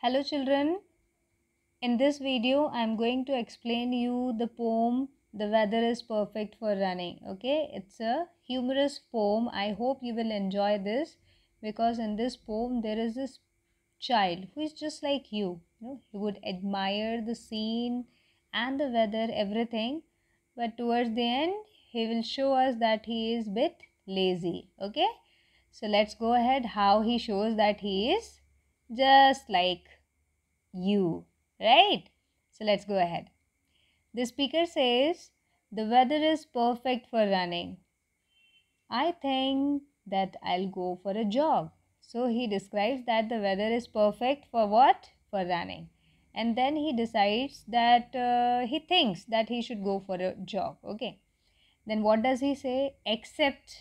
Hello children, in this video I am going to explain you the poem The Weather is Perfect for Running. Okay, it's a humorous poem. I hope you will enjoy this because in this poem there is this child who is just like you. He would admire the scene and the weather, everything, but towards the end he will show us that he is bit lazy. Okay, so let's go ahead how he shows that he is just like you, right? So let's go ahead. The speaker says, the weather is perfect for running. I think that I'll go for a jog. So he describes that the weather is perfect for what? For running. And then he decides that he thinks that he should go for a jog. Okay. Then what does he say? Except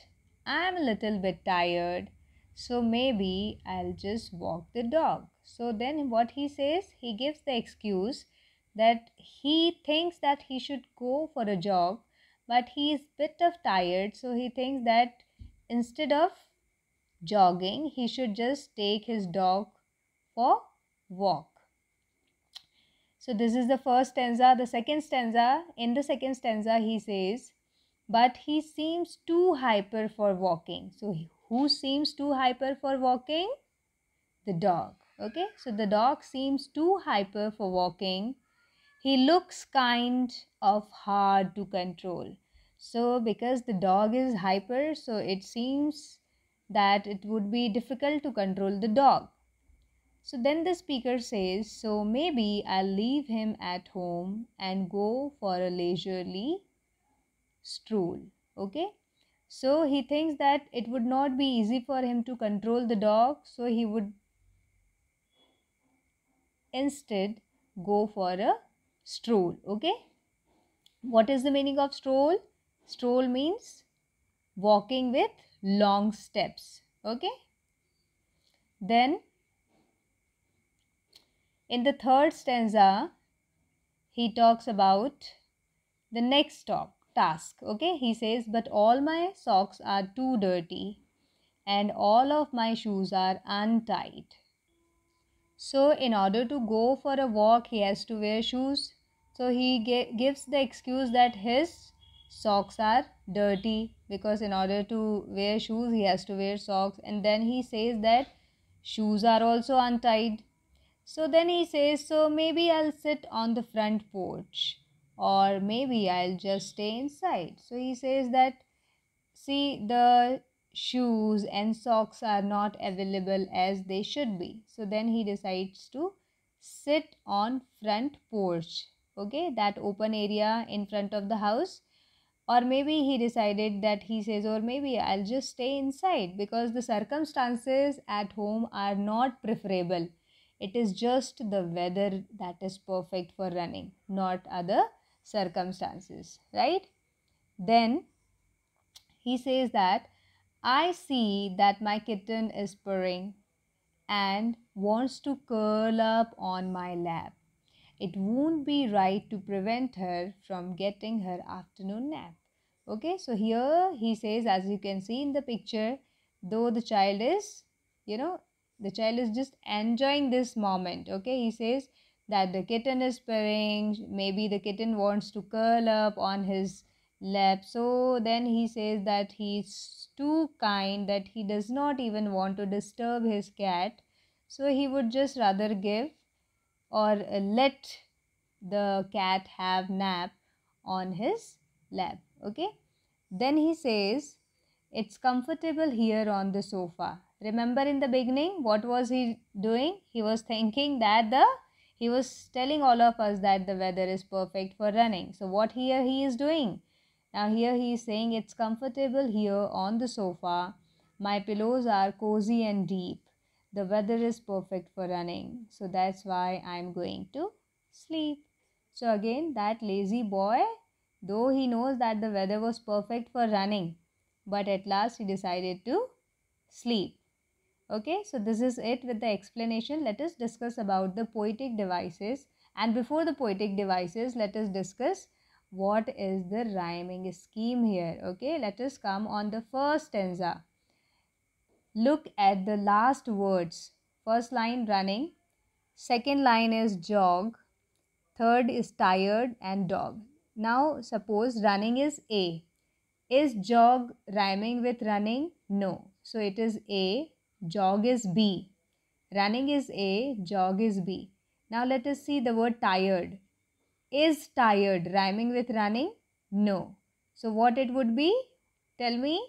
I'm a little bit tired, so maybe I'll just walk the dog. So then what he says, he gives the excuse that he thinks that he should go for a jog, but he is bit of tired, so he thinks that instead of jogging, he should just take his dog for walk. So this is the first stanza. The second stanza, in the second stanza he says, but he seems too hyper for walking. So who seems too hyper for walking? The dog. Okay, so the dog seems too hyper for walking. He looks kind of hard to control. So because the dog is hyper, so it seems that it would be difficult to control the dog. So then the speaker says, so maybe I'll leave him at home and go for a leisurely stroll. Okay, so he thinks that it would not be easy for him to control the dog, so he would instead go for a stroll. Okay, what is the meaning of stroll? Stroll means walking with long steps. Okay, then in the third stanza he talks about the next task. Okay, he says, but all my socks are too dirty and all of my shoes are untied. So in order to go for a walk, he has to wear shoes. So he gives the excuse that his socks are dirty, because in order to wear shoes, he has to wear socks. And then he says that shoes are also untied. So then he says, so maybe I'll sit on the front porch, or maybe I'll just stay inside. So he says that, see, the shoes and socks are not available as they should be. So then he decides to sit on front porch. Okay, that open area in front of the house. Or maybe he decided that he says, or maybe I'll just stay inside because the circumstances at home are not preferable. It is just the weather that is perfect for running, not other circumstances, right? Then he says that I see that my kitten is purring and wants to curl up on my lap. It won't be right to prevent her from getting her afternoon nap. Okay, so here he says, as you can see in the picture, though the child is, the child is just enjoying this moment. Okay, he says that the kitten is purring, maybe the kitten wants to curl up on his lap. So then he says that he's too kind, that he does not even want to disturb his cat. So he would just rather give or let the cat have nap on his lap. Okay, then he says it's comfortable here on the sofa. Remember in the beginning what was he doing? He was thinking that he was telling all of us that the weather is perfect for running. So what here he is doing? Now here he is saying it's comfortable here on the sofa. My pillows are cozy and deep. The weather is perfect for running. So that's why I'm going to sleep. So again, that lazy boy, though he knows that the weather was perfect for running, but at last he decided to sleep. Okay, so this is it with the explanation. Let us discuss about the poetic devices. And before the poetic devices, let us discuss what is the rhyming scheme here. Okay, let us come on the first stanza. Look at the last words. First line running. Second line is jog. Third is tired and dog. Now suppose running is A. Is jog rhyming with running? No. So it is A. Jog is B. Running is A. Jog is B. Now let us see the word tired. Is tired rhyming with running? No. So what it would be? Tell me.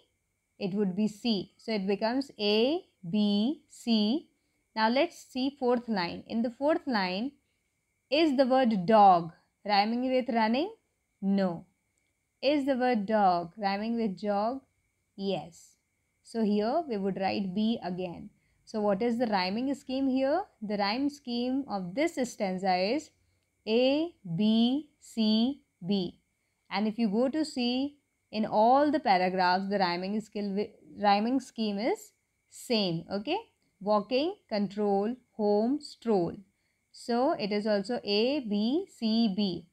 It would be C. So it becomes A, B, C. Now let's see fourth line. In the fourth line, is the word dog rhyming with running? No. Is the word dog rhyming with jog? Yes. So here we would write B again. So what is the rhyming scheme here? The rhyme scheme of this stanza is A, B, C, B. And if you go to see in all the paragraphs, the rhyming scheme is same. Okay. Walking, control, home, stroll. So it is also A, B, C, B.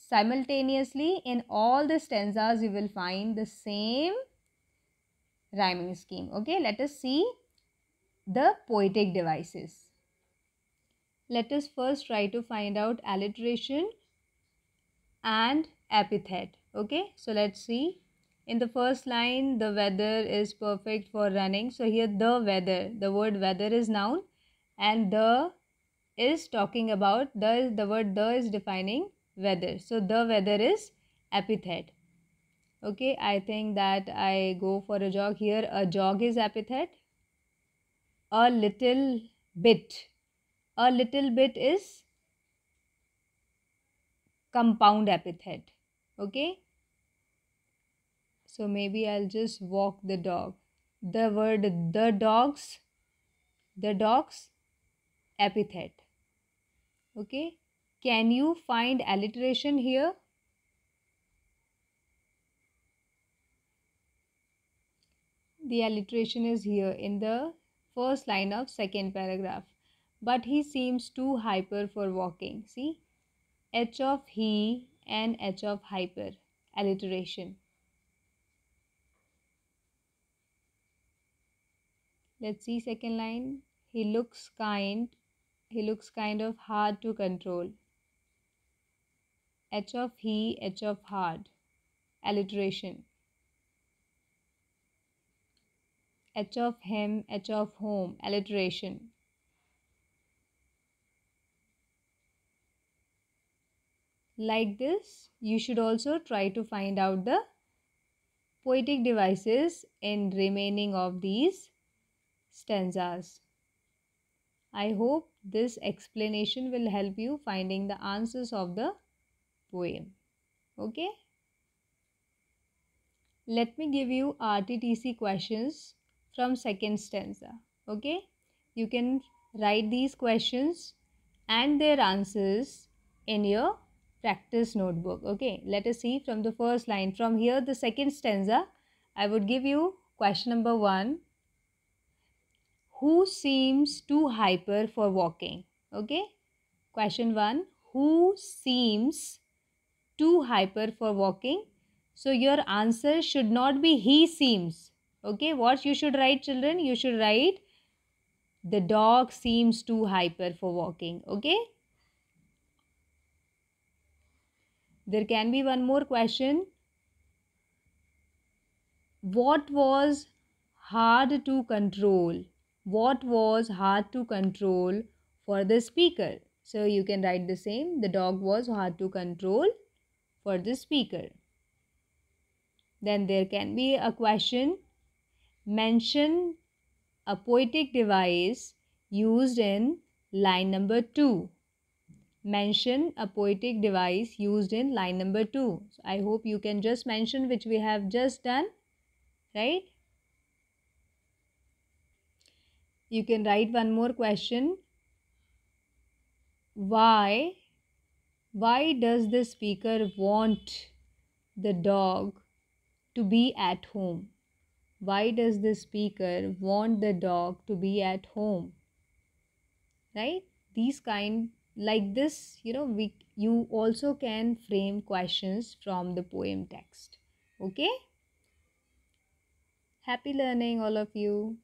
Simultaneously, in all the stanzas, you will find the same rhyming scheme. Okay, let us see the poetic devices. Let us first try to find out alliteration and epithet. Okay, so let's see. In the first line, the weather is perfect for running. So here the weather, the word weather is noun, and the is talking about, the word the is defining weather. So the weather is epithet. Okay, I think that I go for a jog here. A jog is epithet. A little bit. A little bit is compound epithet. Okay, so maybe I'll just walk the dog. The word the dogs, epithet. Okay, can you find alliteration here? The alliteration is here in the first line of second paragraph. But he seems too hyper for walking. See? H of he and H of hyper. Alliteration. Let's see second line. He looks kind. He looks kind of hard to control. H of he, H of hard. Alliteration. H of him, H of home. Alliteration. Like this, you should also try to find out the poetic devices in remaining of these stanzas. I hope this explanation will help you finding the answers of the poem. Okay? Let me give you RTTC questions from second stanza. Okay? You can write these questions and their answers in your practice notebook. Okay? Let us see from the first line. From here, the second stanza, I would give you question number 1. Who seems too hyper for walking? Okay? Question 1. Who seems too hyper for walking? So your answer should not be he seems. Okay? What you should write, children? You should write the dog seems too hyper for walking. Okay? There can be one more question. What was hard to control? What was hard to control for the speaker? So you can write the same. The dog was hard to control for the speaker. Then there can be a question. Mention a poetic device used in line number 2. Mention a poetic device used in line number 2. So I hope you can just mention which we have just done, right? You can write one more question. Why does the speaker want the dog to be at home? Why does the speaker want the dog to be at home? Right? These kind like this, you also can frame questions from the poem text. Okay? Happy learning, all of you.